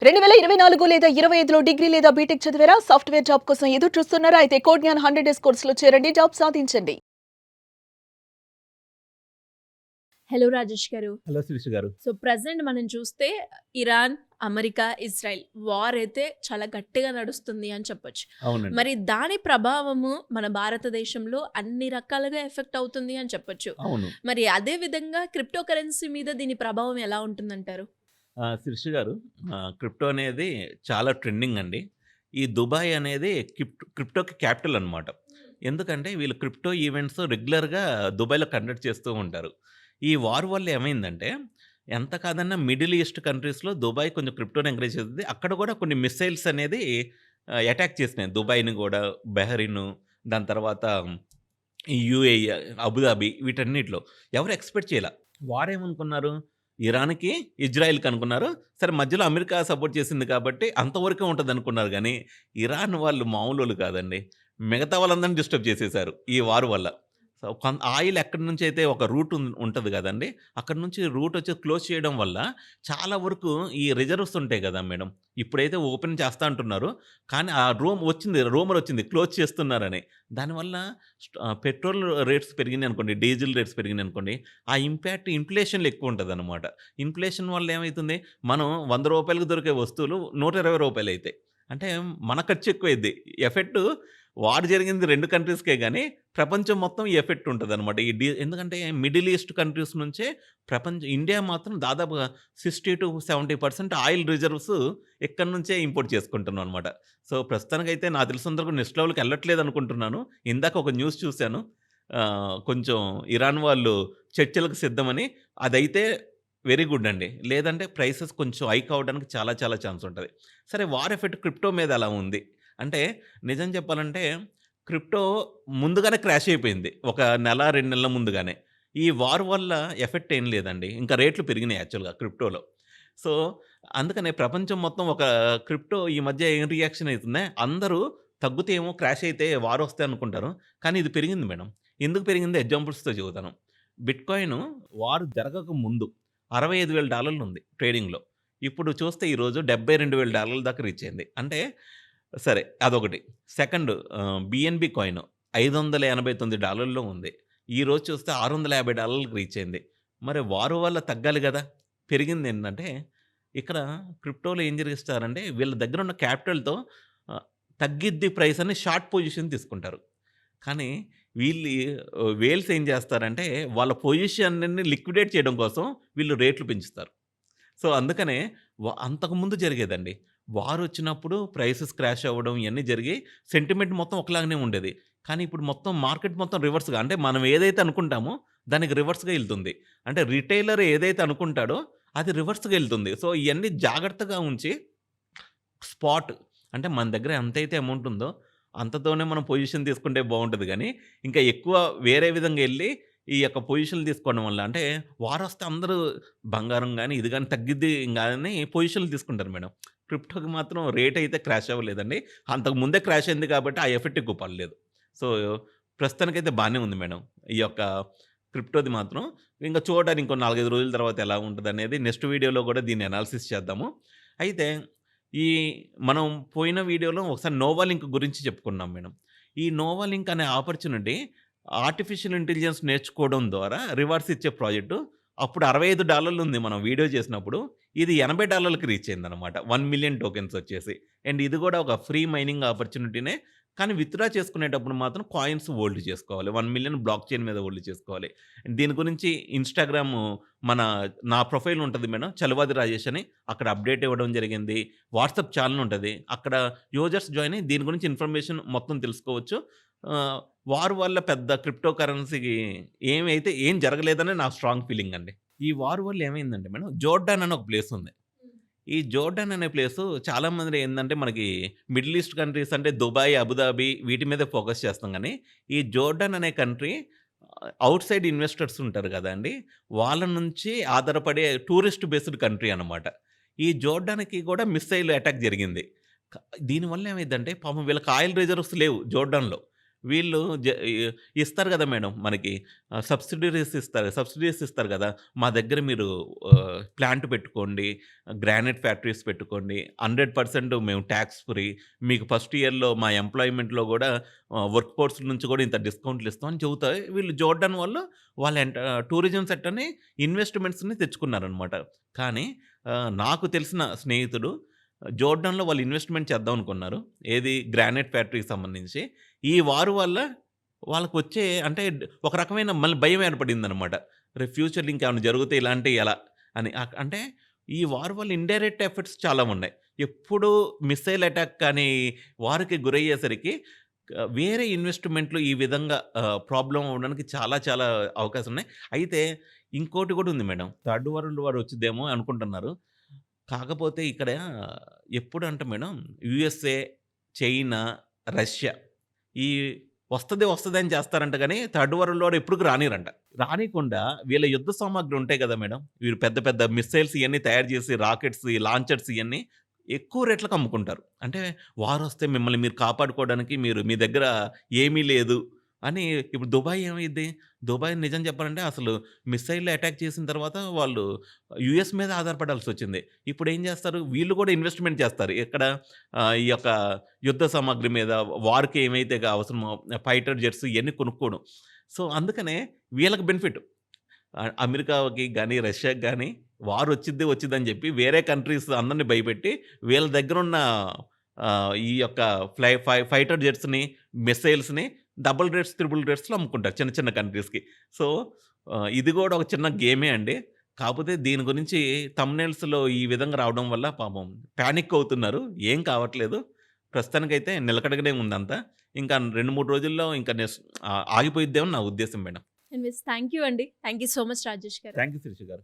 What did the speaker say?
2024 లేదా 25లో డిగ్రీ లేదా బీటెక్ చదివారా? సాఫ్ట్‌వేర్ జాబ్ కోసం ఎదురు చూస్తున్నారా? అయితే కోడ్‌జ్ఞాన్ 100 డేస్ కోర్సులో చేరండి. జాబ్ సాధించండి. హలో రాజేష్ గారు. హలో శిరీష గారు. సో, ప్రెజెంట్ మనం చూస్తే ఇరాన్, అమెరికా, ఇజ్రాయెల్ వార్ అయితే చాలా గట్టిగా నడుస్తుంది అని చెప్పొచ్చు. అవునండి. మరి దాని ప్రభావము మన భారతదేశంలో అన్ని రకాలుగా ఎఫెక్ట్ అవుతుంది అని చెప్పొచ్చు. అవును. మరి అదే విధంగా క్రిప్టో కరెన్సీ మీద దీని ప్రభావం ఎలా ఉంటుందంటారు? శిరీష గారు, క్రిప్టో అనేది చాలా ట్రెండింగ్ అండి. ఈ దుబాయ్ అనేది క్రిప్టోకి క్యాపిటల్ అనమాట. ఎందుకంటే వీళ్ళు క్రిప్టో ఈవెంట్స్ రెగ్యులర్‌గా దుబాయ్‌లో కండక్ట్ చేస్తూ ఉంటారు. ఈ వార్ వల్ల ఏమైందంటే, ఎంత కాదన్నా మిడిల్ ఈస్ట్ కంట్రీస్‌లో దుబాయ్ కొంచెం క్రిప్టోని ఎంకరేజ్ చేస్తది. అక్కడ కూడా కొన్ని మిస్సైల్స్ అనేది అటాక్ చేసినాయి. దుబాయ్‌ని గూడా, బెహరీను, దాని తర్వాత ఈ యూఏఈ, అబుదాబి వీటన్నిటిలో. ఎవరు ఎక్స్‌పెక్ట్ చేయల. వార్ ఏమనుకున్నారు? ఇరాన్‌కి, ఇజ్రాయెల్‌కి అనుకున్నారు. సరే మధ్యలో అమెరికా సపోర్ట్ చేసింది కాబట్టి అంతవరకే ఉంటదనుకున్నారు గానీ, ఇరాన్ వాళ్ళు మామూలోళ్ళు కాదండి. మిగతా వాళ్ళందరిని డిస్టర్బ్ చేసేసారు ఈ వార్ వల్ల. సో, ఆయిల్ ఎక్కడి నుంచైతే ఒక రూట్ ఉంటది గదండీ! అక్కడి నుంచి రూట్ వచ్చి క్లోజ్ చేయడం వల్ల చాలా వరకు ఈ రిజర్వ్స్ ఉంటాయి గదా మేడం! ఇప్పుడైతే ఓపెన్ చేస్తా అంటున్నారు. కానీ ఆ రూమర్ వచ్చింది క్లోజ్ చేస్తున్నారని. దానివల్ల పెట్రోల్ రేట్స్ పెరిగినాయనుకోండి, డీజిల్ రేట్స్ పెరిగినాయనుకోండి, ఆ ఇంపాక్ట్ ఇన్‌ఫ్లేషన్‌లో ఎక్కువుంటదనమాట. ఇన్‌ఫ్లేషన్ వల్ల ఏమైతుంది? మనం రూ. 100కి దొరికే వస్తువులు రూ. 120 అయితాయి. అంటే మన ఖర్చు ఎక్కువైద్ది. ఎఫెక్టు వార్ జరిగింది 2 కంట్రీస్‌కే గానీ, ప్రపంచం మొత్తం ఈ ఎఫెక్ట్ ఉంటదనమాట. ఎందుకంటే మిడిల్ ఈస్ట్ కంట్రీస్ నుంచే ఇండియా మాత్రం దాదాపుగా 60-70% ఆయిల్ రిజర్వ్స్ ఇక్కడి నుంచే ఇంపోర్ట్ చేసుకుంటున్నాం అనమాట. సో, ప్రస్తుతానికైతే నాకు తెలిసినంత వరకు నెక్స్ట్ లెవెల్‌కి ఎళ్ళట్లేదనుకుంటున్నాను. ఇందాక ఒక న్యూస్ చూసాను. కొంచెం ఇరాన్ వాళ్ళు చర్చలకు సిద్ధమని. అదైతే వెరీ గుడ్ అండి. లేదంటే ప్రైసెస్ కొంచెం హైక్ అవ్వడానికి చాలా చాలా ఛాన్స్ ఉంటది. సరే వార్ ఎఫెక్ట్ క్రిప్టో మీద ఎలా ఉంది? అంటే నిజం చెప్పాలంటే క్రిప్టో ముందుగానే క్రాష్ అయిపోయింది. ఒక నెల, 2 నెలల ముందుగానే. ఈ వార్ వల్ల ఎఫెక్ట్ ఏం లేదండి. ఇంకా రేట్లు పెరిగినాయి యాక్చువల్‌గా క్రిప్టోలో. సో, అందుకనే ప్రపంచం మొత్తం ఒక క్రిప్టో ఈ మధ్య ఏం రియాక్షన్ అయితుందే, అందరూ తగ్గుతేమో క్రాష్ అయితే వారొస్తాయి అనుకుంటారు. కానీ ఇది పెరిగింది మేడం. ఎందుకు పెరిగిందో ఎగ్జాంపుల్స్‌తో చెబుతాను. బిట్‌కాయిన్ వార్ జరగక ముందు $65,000 ఉంది ట్రేడింగ్‌లో. ఇప్పుడు చూస్తే ఈరోజు $72,000 దాకా రీచ్ అయింది. అంటే సరే అదొకటి. సెకండ్ బీఎన్‌బీ కాయిన్ $589 ఉంది. ఈరోజు చూస్తే $650కి రీచ్ అయింది. మరి వార్ వల్ల తగ్గాలి గదా! పెరిగిందేంటంటే ఇక్కడ క్రిప్టోలో ఏం జరిగిస్తారంటే వీళ్ళ దగ్గర ఉన్న క్యాపిటల్‌తో ఆహ్, తగ్గిద్ది ప్రైస్ అని షార్ట్ పొజిషన్ తీసుకుంటారు. కానీ వీళ్ళు వేల్స్ ఏం చేస్తారంటే వాళ్ళ పొజిషన్‌ని లిక్విడేట్ చేయడం కోసం వీళ్ళు రేట్లు పెంచుతారు. సో, అందుకనే అంతకుముందు జరిగేదండి. వారొచ్చినప్పుడు ప్రైసెస్ క్రాష్ అవ్వడం ఇయన్నీ జరిగాయి. సెంటిమెంట్ మొత్తం ఒకలాగానే ఉండేది. కానీ ఇప్పుడు మొత్తం మార్కెట్ మొత్తం రివర్స్‌గా అంటే మనం ఏదైతే అనుకుంటామో దానికి రివర్స్‌గా ఎళ్తుంది. అంటే రిటైలర్ ఏదైతే అనుకుంటాడో అది రివర్స్‌గా ఎళ్తుంది. సో, ఇయన్నీ జాగ్రత్తగా ఉంచి స్పాట్ అంటే మన దగ్గర ఎంతైతే అమౌంట్ ఉందో అంతతోనే మనం పొజిషన్ తీసుకుంటే బావుంటది గానీ, ఇంకా ఎక్కువ వేరే విధంగా ఎళ్లి ఈ యొక్క పొజిషన్‌లు తీసుకోవడం వల్ల అంటే వారొస్తే అందరూ బంగారం గాని, ఇది గాని తగ్గిద్ది గాని పొజిషన్‌లు తీసుకుంటారు మేడం. క్రిప్టోకి మాత్రం రేట్ అయితే క్రాష్ అవ్వలేదండి. అంతకు ముందే క్రాష్ అయింది కాబట్టి ఆ ఎఫెక్ట్ ఎక్కువ పడలేదు. సో, ప్రస్తుతానికైతే బానే ఉంది మేడం. ఈ యొక్క క్రిప్టోది మాత్రం. ఇంక చూడడానికి ఇంకో 4, 5 రోజుల తర్వాత ఎలా ఉంటదనేది నెక్స్ట్ వీడియోలో గూడా దీన్ని అనాలిసిస్ చేద్దాము. అయితే ఈ మనం పోయిన వీడియోలో ఒకసారి నోవాలింక్ గురించి చెప్పుకున్నాం మేడం. ఈ నోవాలింక్ అనే ఆపర్చునిటీ ఆర్టిఫిషియల్ ఇంటెలిజెన్స్ నేర్చుకోవడం ద్వారా రివార్డ్స్ ఇచ్చే ప్రాజెక్టు. అప్పుడు $65 ఉంది మనం వీడియో చేసినప్పుడు. ఇది $80కి రీచ్ అయిందనమాట. 1,000,000 టోకెన్స్ వచ్చేసి. అండ్ ఇది కూడా ఒక ఫ్రీ మైనింగ్ ఆపర్చునిటీనే. కానీ విత్‌డ్రా చేసుకునేటప్పుడు మాత్రం కాయిన్స్ హోల్డ్ చేసుకోవాలి. 1,000,000 బ్లాక్ చైన్ మీద హోల్డ్ చేసుకోవాలి. దీని గురించి ఇన్‌స్టాగ్రాము మన నా ప్రొఫైల్ ఉంటది మేడం. చలవాది రాజేష్ అని. అక్కడ అప్డేట్ ఇవ్వడం జరిగింది. వాట్సాప్ ఛానెల్ ఉంటది. అక్కడ యూజర్స్ జాయిన్ అయ్యి దీని గురించి ఇన్ఫర్మేషన్ మొత్తం తెలుసుకోవచ్చు. ఆహ్, వార్ వల్ల పెద్ద క్రిప్టో కరెన్సీకి ఏం జరగలేదని నా స్ట్రాంగ్ ఫీలింగ్ అండి. ఈ వార్ వల్ల ఏమైందంటే మేడం జోర్డాన్ అని ఒక ప్లేస్ ఉంది. ఈ జోర్డాన్ అనే ప్లేసు చాలామంది ఏందంటే మనకి మిడిల్ ఈస్ట్ కంట్రీస్ అంటే దుబాయ్, అబుదాబి వీటి మీదే ఫోకస్ చేస్తాం గానీ, ఈ జోర్డాన్ అనే కంట్రీ ఔట్ సైడ్ ఇన్వెస్టర్స్ ఉంటారు గదండీ! వాళ్ళ నుంచి ఆధారపడే టూరిస్ట్ బేస్డ్ కంట్రీ అనమాట. ఈ జోర్డాన్‌కి గూడా మిస్సైల్ అటాక్ జరిగింది. క దీనివల్ల ఏమైద్దంటే పాపం వీళ్ళకి ఆయిల్ రిజర్వ్స్ లేవు జోర్డాన్‌లో. వీళ్ళు ఇస్తారు కదా మేడం మనకి సబ్సిడీస్ ఇస్తారు కదా! మా దగ్గర మీరు ప్లాంట్ పెట్టుకోండి, గ్రానైట్ ఫ్యాక్టరీస్ పెట్టుకోండి. 100% మేము టాక్స్ ఫ్రీ. మీకు ఫస్ట్ ఇయర్‌లో మా ఎంప్లాయ్‌మెంట్‌లో గూడా వర్క్ ఫోర్స్ నుంచి గూడా ఇంత డిస్కౌంట్‌లు ఇస్తాం అని చెబుతా వీళ్ళు జోర్డాన్ వాళ్ళు వాళ్ళ టూరిజం సెక్టర్‌ని ఇన్వెస్ట్‌మెంట్స్‌ని తెచ్చుకున్నారనమాట. కానీ నాకు తెలిసిన స్నేహితుడు జోర్డాన్‌లో వాళ్ళు ఇన్వెస్ట్‌మెంట్ చేద్దాం అనుకున్నారు. ఏది గ్రానైట్ ఫ్యాక్టరీకి సంబంధించి. ఈ వార్ వల్ల వాళ్ళకొచ్చే అంటే ఒక రకమైన మళ్ళీ భయం ఏర్పడిందనమాట. రేపు ఫ్యూచర్‌లో ఇంకేమైనా జరిగితే ఇలాంటియి ఎలా అని. అంటే ఈ వార్ వల్ల ఇండైరెక్ట్ ఎఫెక్ట్స్ చాలా ఉన్నాయి. ఎప్పుడు మిస్సైల్ అటాక్ కానీ వార్‌కి గురయ్యేసరికి వేరే ఇన్వెస్ట్‌మెంట్‌లు ఈ విధంగా ప్రాబ్లమ్ అవ్వడానికి చాలా చాలా అవకాశం ఉన్నాయి. అయితే ఇంకోటి కూడా ఉంది మేడం. థర్డ్ వరల్డ్ వార్ వచ్చిద్దేమో అనుకుంటున్నారు. కాకపోతే ఇక్కడ ఎప్పుడంటే మేడం యూఎస్ఏ, చైనా, రష్యా ఈ వస్తదని చేస్తారంట గానీ, థర్డ్ వరల్డ్ వార్ ఎప్పుడుకి రానియరంట. రానీయకుండా వీళ్ళ యుద్ధ సామాగ్రి ఉంటాయి కదా మేడం! వీళ్ళు పెద్ద పెద్ద మిస్సైల్స్ ఇయన్నీ తయారు చేసి రాకెట్స్, ఈ లాంచర్స్ ఇయన్నీ ఎక్కువ రేట్లకి అమ్ముకుంటారు. అంటే వారొస్తే మిమ్మల్ని మీరు కాపాడుకోవడానికి మీ దగ్గర ఏమీ లేదు అని. ఇప్పుడు దుబాయ్ ఏమైద్ది? దుబాయ్ నిజం చెప్పాలంటే అసలు మిస్సైల్ అటాక్ చేసిన తర్వాత వాళ్ళు యూఎస్ మీద ఆధారపడాల్సొచ్చింది. ఇప్పుడేం చేస్తారు? వీళ్ళు కూడా ఇన్వెస్ట్‌మెంట్ చేస్తారు. ఎక్కడ? ఈ యొక్క యుద్ధ సామాగ్రి మీద వార్‌కి ఏమైతే అవసరమో ఫైటర్ జెట్స్ ఇయన్నీ కొనుక్కోవడం. సో, అందుకనే వీళ్ళకి బెనిఫిట్. అమెరికాకి గాని, రష్యాకి గాని వచ్చిద్దని చెప్పి వేరే కంట్రీస్ అందరిని భయపెట్టి వీళ్ళ దగ్గరున్న ఈ యొక్క ఫైటర్ జెట్స్‌ని, మిస్సైల్స్‌ని డబుల్ రేట్స్, త్రిబుల్ రేట్స్‌లో అమ్ముకుంటారు చిన్న చిన్న కంట్రీస్‌కి. సో, ఇది గూడా ఒక చిన్న గేమే అండి. కాపోతే దీని గురించి థంబ్‌నెయిల్స్‌లో ఈ విధంగా రావడం వల్ల పాపం పానిక్ అవుతున్నారు. ఏం కావట్లేదు. ప్రస్తుతానికైతే నిలకడగానే ఉందంతా. ఇంకా 2, 3 రోజుల్లో ఇంకా ఆగిపోయిద్దేమో నా ఉద్దేశం మేడం. ఎనీవేస్ థ్యాంక్ యూ అండి. Thank you so much Rajesh గారు. థాంక్ యూ శిరీష గారు.